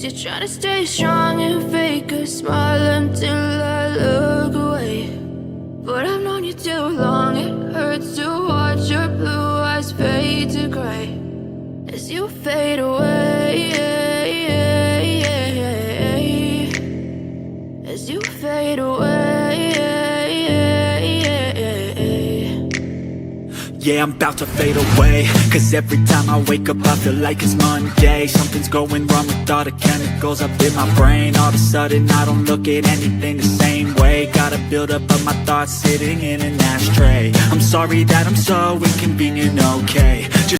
you're trying to stay strong and fake a smile until I look away. But I've known you too long, it hurts to watch your blue eyes fade to gray as you fade away, as you fade away. Yeah, I'm about to fade away, cause every time I wake up I feel like it's Monday. Something's going wrong with all the chemicals up in my brain. All of a sudden I don't look at anything the same way. Got a buildup of my thoughts sitting in an ashtray. I'm sorry that I'm so inconvenient, okay.